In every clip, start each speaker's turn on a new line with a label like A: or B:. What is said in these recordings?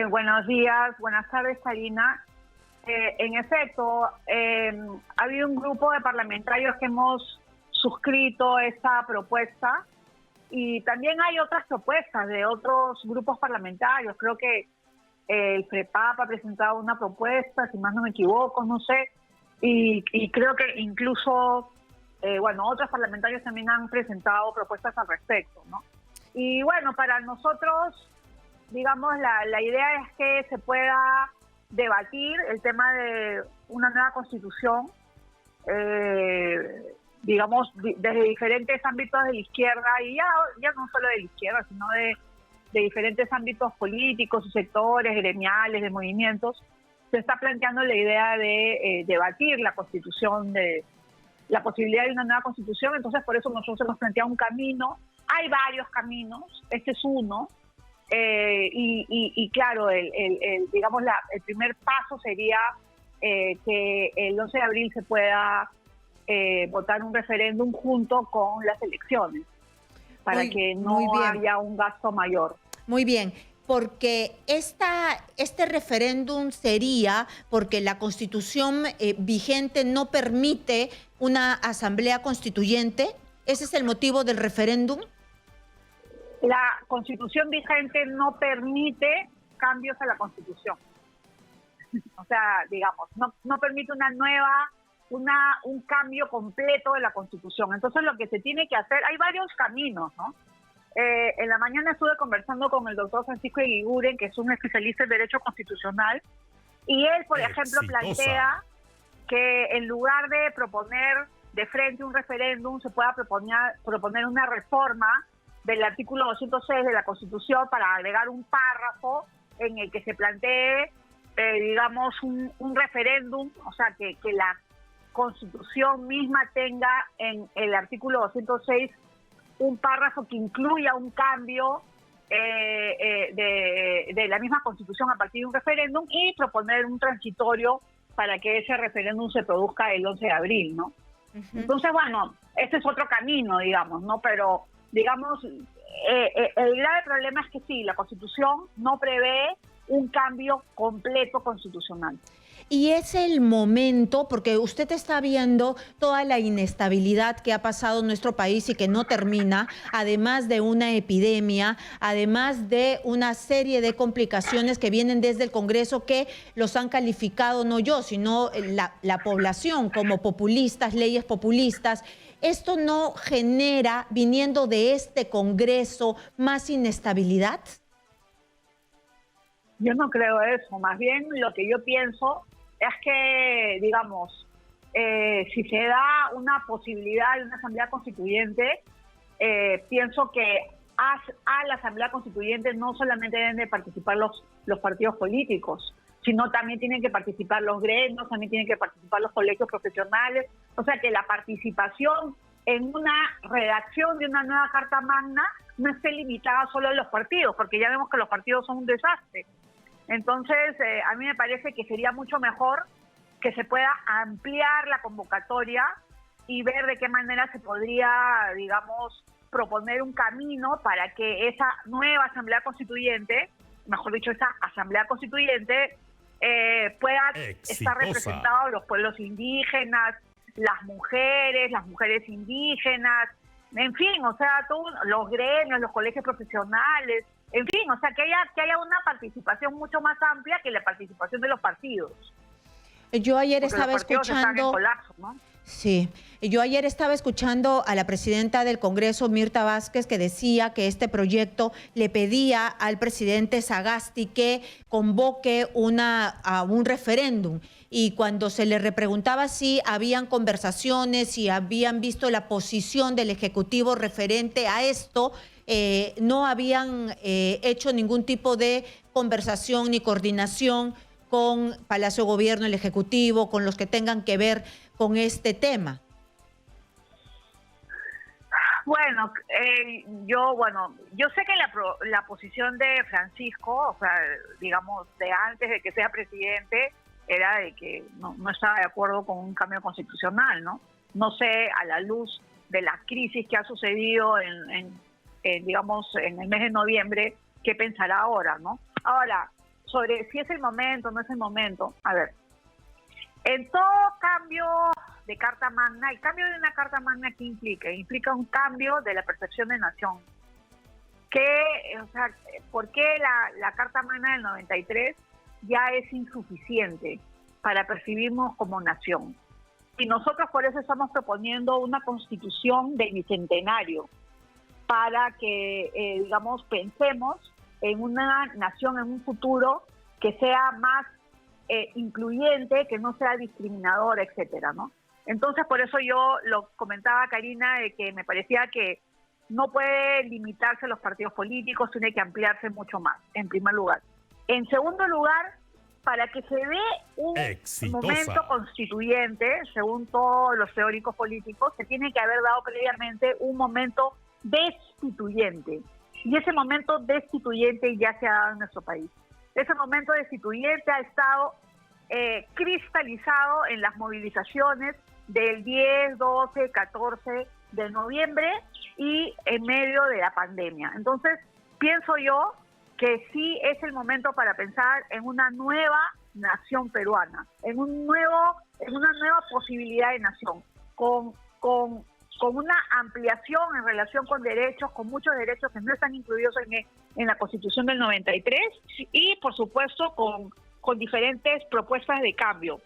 A: Buenos días, buenas tardes, Karina. En efecto, ha habido un grupo de parlamentarios que hemos suscrito esta propuesta y también hay otras propuestas de otros grupos parlamentarios. Creo que el FREPAP ha presentado una propuesta, si más no me equivoco, no sé, y creo que incluso, otros parlamentarios también han presentado propuestas al respecto, ¿no? Y bueno, para nosotros, digamos, la idea es que se pueda debatir el tema de una nueva constitución, digamos, desde diferentes ámbitos de la izquierda, y ya no solo de la izquierda, sino de diferentes ámbitos políticos, sectores, gremiales, de movimientos. Se está planteando la idea de debatir la constitución, de la posibilidad de una nueva constitución. Entonces, por eso nosotros hemos planteado un camino. Hay varios caminos, este es uno. Claro, digamos, el primer paso sería que el 11 de abril se pueda votar un referéndum junto con las elecciones, para que no haya un gasto mayor.
B: Muy bien, porque este referéndum sería porque la Constitución vigente no permite una asamblea constituyente. ¿Ese es el motivo del referéndum?
A: La Constitución vigente no permite cambios a la Constitución. O sea, digamos, no permite un cambio completo de la Constitución. Entonces, lo que se tiene que hacer, hay varios caminos, ¿no? En la mañana estuve conversando con el doctor Francisco Eguiguren, que es un especialista en Derecho Constitucional, y él, por ejemplo, plantea que en lugar de proponer de frente un referéndum, se pueda proponer una reforma del artículo 206 de la Constitución para agregar un párrafo en el que se plantee, digamos, un referéndum, o sea, que la Constitución misma tenga en el artículo 206 un párrafo que incluya un cambio de la misma Constitución a partir de un referéndum, y proponer un transitorio para que ese referéndum se produzca el 11 de abril, ¿no? Entonces, bueno, este es otro camino, digamos, ¿no? Pero, digamos, el grave problema es que sí, la Constitución no prevé un cambio completo constitucional.
B: Y es el momento, porque usted está viendo toda la inestabilidad que ha pasado en nuestro país y que no termina, además de una epidemia, además de una serie de complicaciones que vienen desde el Congreso, que los han calificado, no yo, sino la población, como populistas, leyes populistas. ¿Esto no genera, viniendo de este Congreso, más inestabilidad?
A: Yo no creo eso. Más bien, lo que yo pienso es que, digamos, si se da una posibilidad de una asamblea constituyente, pienso que a la asamblea constituyente no solamente deben de participar los partidos políticos, sino también tienen que participar los gremios, también tienen que participar los colegios profesionales. O sea, que la participación en una redacción de una nueva Carta Magna no esté limitada solo a los partidos, porque ya vemos que los partidos son un desastre. Entonces, a mí me parece que sería mucho mejor que se pueda ampliar la convocatoria y ver de qué manera se podría, digamos, proponer un camino para que esa nueva Asamblea Constituyente, mejor dicho, esa Asamblea Constituyente, pueda estar representados los pueblos indígenas, las mujeres indígenas, en fin, o sea, todos los gremios, los colegios profesionales. En fin, o sea, que haya una participación mucho más amplia que la participación de los partidos.
B: Yo ayer estaba escuchando...
A: Están en colapso, ¿no?
B: Sí, yo ayer estaba escuchando a la presidenta del Congreso, Mirta Vázquez, que decía que este proyecto le pedía al presidente Sagasti que convoque a un referéndum. Y cuando se le repreguntaba si habían conversaciones, si habían visto la posición del Ejecutivo referente a esto, no habían hecho ningún tipo de conversación ni coordinación con Palacio de Gobierno, el Ejecutivo, con los que tengan que ver con este tema.
A: Bueno, yo sé que la posición de Francisco, o sea, digamos, de antes de que sea presidente, era de que no estaba de acuerdo con un cambio constitucional, ¿no? No sé, a la luz de la crisis que ha sucedido digamos, en el mes de noviembre, qué pensará ahora, ¿no? Ahora, sobre si es el momento o no es el momento, a ver, en todo cambio de Carta Magna, el cambio de una Carta Magna, ¿qué implica? Implica un cambio de la percepción de nación. ¿Por qué la Carta Magna del 93 ya es insuficiente para percibirnos como nación? Y nosotros por eso estamos proponiendo una constitución del bicentenario, para que, digamos, pensemos en una nación, en un futuro que sea más incluyente, que no sea discriminadora, etcétera, ¿no? Entonces, por eso yo lo comentaba, Karina, de que me parecía que no puede limitarse a los partidos políticos, tiene que ampliarse mucho más, en primer lugar. En segundo lugar, para que se dé un momento constituyente, según todos los teóricos políticos, se tiene que haber dado previamente un momento destituyente. Y ese momento destituyente ya se ha dado en nuestro país. Ese momento destituyente ha estado cristalizado en las movilizaciones del 10, 12, 14 de noviembre y en medio de la pandemia. Entonces, pienso yo que sí es el momento para pensar en una nueva nación peruana, en una nueva posibilidad de nación, con una ampliación en relación con derechos, con muchos derechos que no están incluidos en la Constitución del 93 y, por supuesto, con diferentes propuestas de cambio.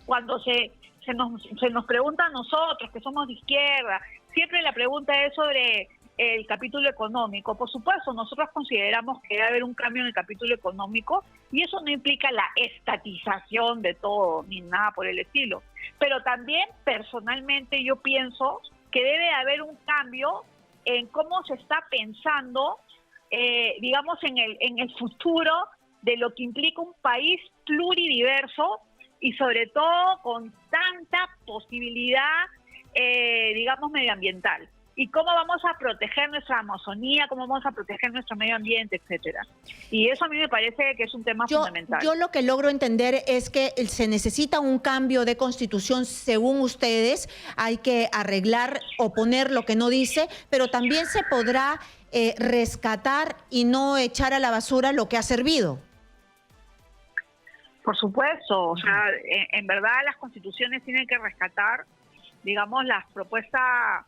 A: Cuando se nos pregunta a nosotros, que somos de izquierda, siempre la pregunta es sobre el capítulo económico. Por supuesto, nosotros consideramos que debe haber un cambio en el capítulo económico y eso no implica la estatización de todo, ni nada por el estilo. Pero también, personalmente, yo pienso que debe haber un cambio en cómo se está pensando, digamos, en el futuro de lo que implica un país pluridiverso y sobre todo con tanta posibilidad, digamos, medioambiental. Y cómo vamos a proteger nuestra Amazonía, cómo vamos a proteger nuestro medio ambiente, etcétera. Y eso a mí me parece que es un tema fundamental.
B: Yo lo que logro entender es que se necesita un cambio de constitución, según ustedes, hay que arreglar o poner lo que no dice, pero también se podrá rescatar y no echar a la basura lo que ha servido.
A: Por supuesto, o sea, en verdad las constituciones tienen que rescatar, digamos, las propuestas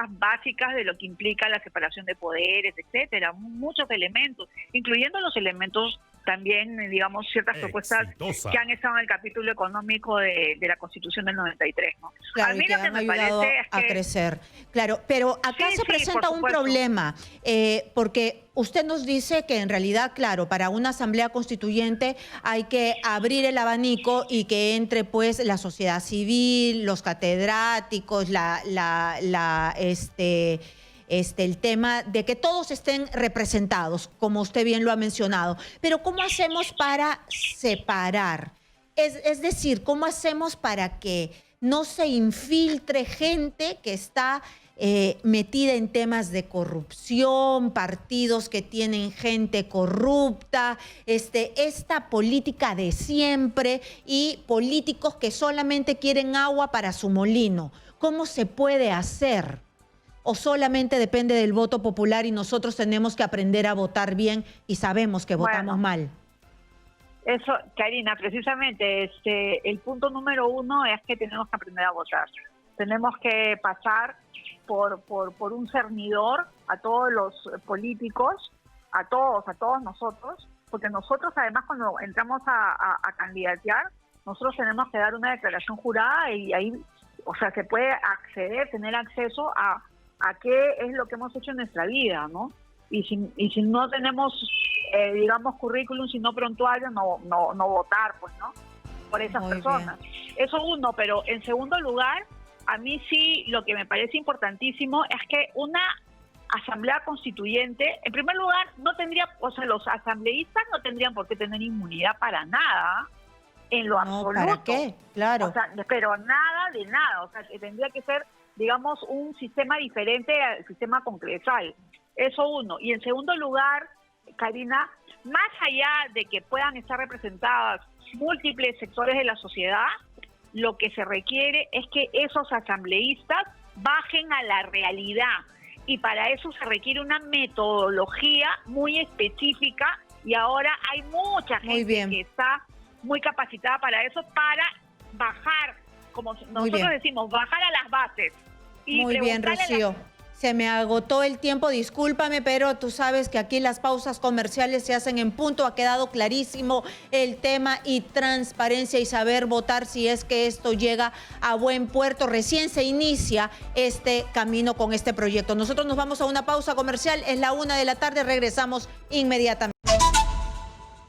A: básicas de lo que implica la separación de poderes, etcétera, muchos elementos, incluyendo los elementos también, digamos, ciertas propuestas que han estado en el capítulo económico de la Constitución del 93, ¿no?
B: Claro,
A: a mí
B: que
A: lo que
B: han
A: me
B: ayudado
A: parece es
B: a crecer. Claro, pero acá se presenta un problema, porque usted nos dice que en realidad, claro, para una asamblea constituyente hay que abrir el abanico y que entre pues la sociedad civil, los catedráticos, el tema de que todos estén representados, como usted bien lo ha mencionado. Pero ¿cómo hacemos para separar? Es decir, ¿cómo hacemos para que no se infiltre gente que está metida en temas de corrupción, partidos que tienen gente corrupta, esta política de siempre y políticos que solamente quieren agua para su molino? ¿Cómo se puede hacer? ¿O solamente depende del voto popular y nosotros tenemos que aprender a votar bien y sabemos que votamos mal?
A: Eso, Karina, precisamente el punto número uno es que tenemos que aprender a votar. Tenemos que pasar por un cernidor a todos los políticos, a todos nosotros, porque nosotros además cuando entramos a candidatear, nosotros tenemos que dar una declaración jurada y ahí, o sea, se puede tener acceso a qué es lo que hemos hecho en nuestra vida, ¿no? Y si no tenemos, digamos, currículum, sino prontuario, no votar, pues, ¿no? Por esas personas. Bien. Eso uno, pero en segundo lugar, a mí sí lo que me parece importantísimo es que una asamblea constituyente, en primer lugar, no tendría, o sea, los asambleístas no tendrían por qué tener inmunidad para nada, en lo absoluto.
B: ¿Para qué? Claro.
A: O sea, pero nada de nada, o sea, que tendría que ser, digamos, un sistema diferente al sistema congresal. Eso uno. Y en segundo lugar, Karina, más allá de que puedan estar representadas múltiples sectores de la sociedad, lo que se requiere es que esos asambleístas bajen a la realidad y para eso se requiere una metodología muy específica y ahora hay mucha gente que está muy capacitada para eso, para bajar, como nosotros decimos, bajar a las bases. Y
B: muy bien, Rocío. Se me agotó el tiempo, discúlpame, pero tú sabes que aquí las pausas comerciales se hacen en punto. Ha quedado clarísimo el tema y transparencia y saber votar si es que esto llega a buen puerto. Recién se inicia este camino con este proyecto. Nosotros nos vamos a una pausa comercial, es la 1 de la tarde, regresamos inmediatamente.